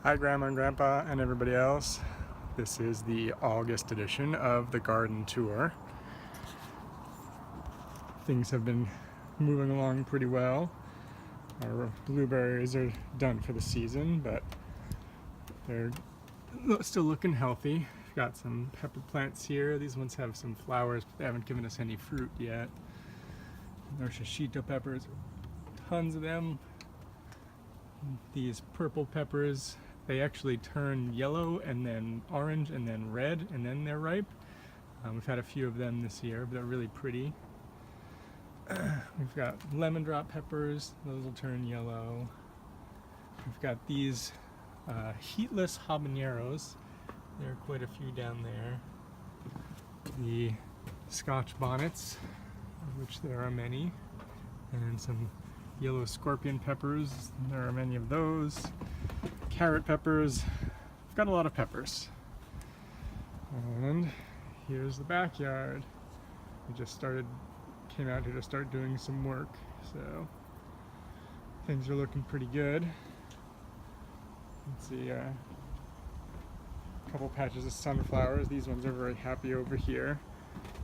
Hi Grandma and Grandpa and everybody else. This is the August edition of the garden tour. Things have been moving along pretty well. Our blueberries are done for the season, but they're still looking healthy. We've got some pepper plants here. These ones have some flowers, but they haven't given us any fruit yet. Our shishito peppers, tons of them. These purple peppers, they actually turn yellow and then orange and then red and then they're ripe. We've had a few of them this year, but they're really pretty. We've got lemon drop peppers, those will turn yellow. We've got these heatless habaneros. There are quite a few down there. The Scotch bonnets, of which there are many, and some yellow scorpion peppers. There are many of those. Carrot peppers. We've got a lot of peppers. And here's the backyard. We just came out here to start doing some work, so things are looking pretty good. Let's see, a couple patches of sunflowers. These ones are very happy over here.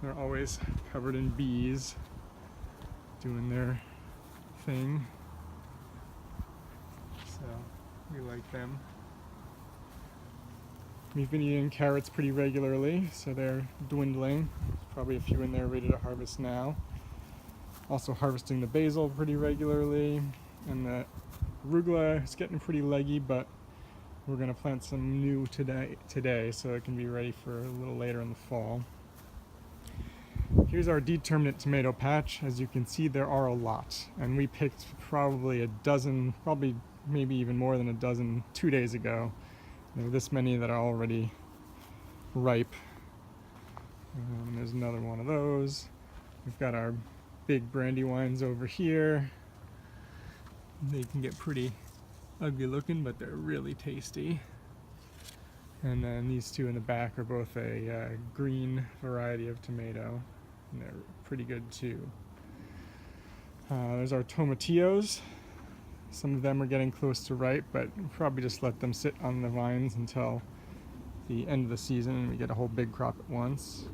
They're always covered in bees doing their thing, so we like them. We've been eating carrots pretty regularly, so they're dwindling. Probably a few in there ready to harvest now. Also harvesting the basil pretty regularly, and the arugula is getting pretty leggy, but we're going to plant some new today so it can be ready for a little later in the fall. Here's our determinate tomato patch. As you can see, there are a lot, and we picked probably a dozen, probably maybe even more than a dozen 2 days ago. There are this many that are already ripe. There's another one of those. We've got our big brandywines over here. They can get pretty ugly looking, but they're really tasty. And then these two in the back are both a green variety of tomato, and they're pretty good too. There's our tomatillos. Some of them are getting close to ripe, but we'll probably just let them sit on the vines until the end of the season and we get a whole big crop at once.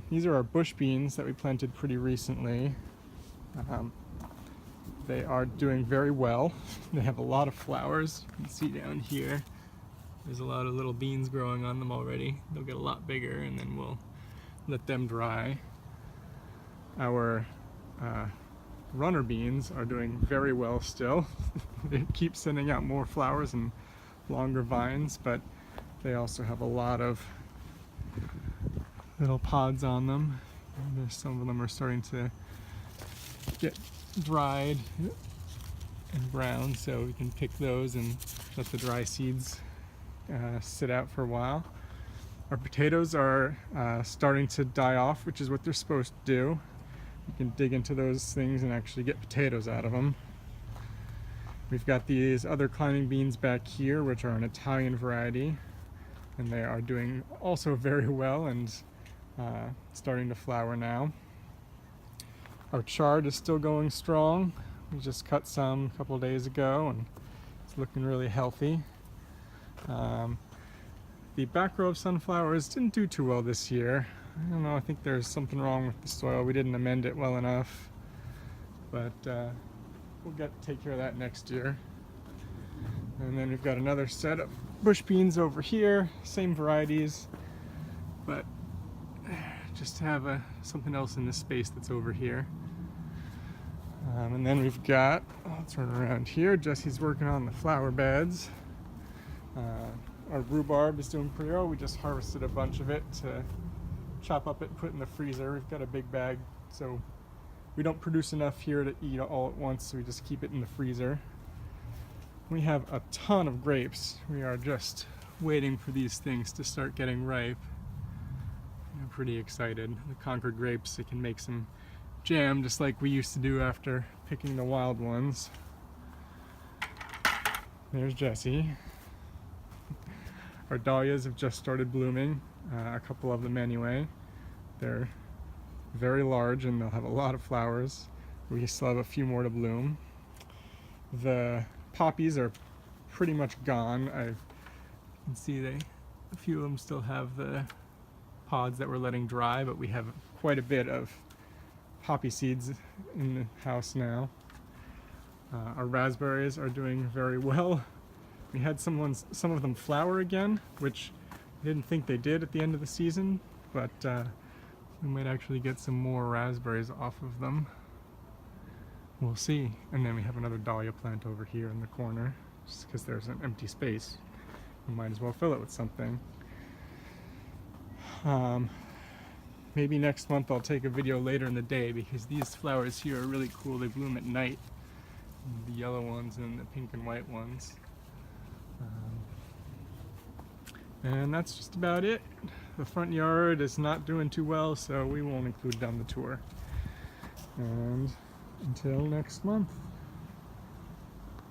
These are our bush beans that we planted pretty recently. They are doing very well. They have a lot of flowers. You can see down here, there's a lot of little beans growing on them already. They'll get a lot bigger and then we'll let them dry. Our runner beans are doing very well still. They keep sending out more flowers and longer vines, but they also have a lot of little pods on them. And some of them are starting to get dried and brown, so we can pick those and let the dry seeds sit out for a while. Our potatoes are starting to die off, which is what they're supposed to do. You can dig into those things and actually get potatoes out of them. We've got these other climbing beans back here, which are an Italian variety, and they are doing also very well and starting to flower now. Our chard is still going strong. We just cut some a couple of days ago and it's looking really healthy. The back row of sunflowers didn't do too well this year. I don't know, I think there's something wrong with the soil. We didn't amend it well enough, but we'll take care of that next year. And then we've got another set of bush beans over here, same varieties, but just to have something else in this space that's over here. And then we've got, I'll turn around here, Jesse's working on the flower beds. Our rhubarb is doing pretty well. We just harvested a bunch of it to chop up it and put in the freezer. We've got a big bag, so we don't produce enough here to eat all at once, so we just keep it in the freezer. We have a ton of grapes. We are just waiting for these things to start getting ripe. I'm pretty excited. The Concord grapes, they can make some jam just like we used to do after picking the wild ones. There's Jesse. Our dahlias have just started blooming, a couple of them anyway. They're very large and they'll have a lot of flowers. We still have a few more to bloom. The poppies are pretty much gone. You can see a few of them still have the pods that we're letting dry, but we have quite a bit of poppy seeds in the house now. Our raspberries are doing very well. We had some of them flower again, which I didn't think they did at the end of the season, but we might actually get some more raspberries off of them. We'll see. And then we have another dahlia plant over here in the corner, just because there's an empty space. We might as well fill it with something. Maybe next month I'll take a video later in the day, because these flowers here are really cool. They bloom at night. The yellow ones and the pink and white ones. And that's just about it. The front yard is not doing too well, so we won't include it on the tour. And until next month.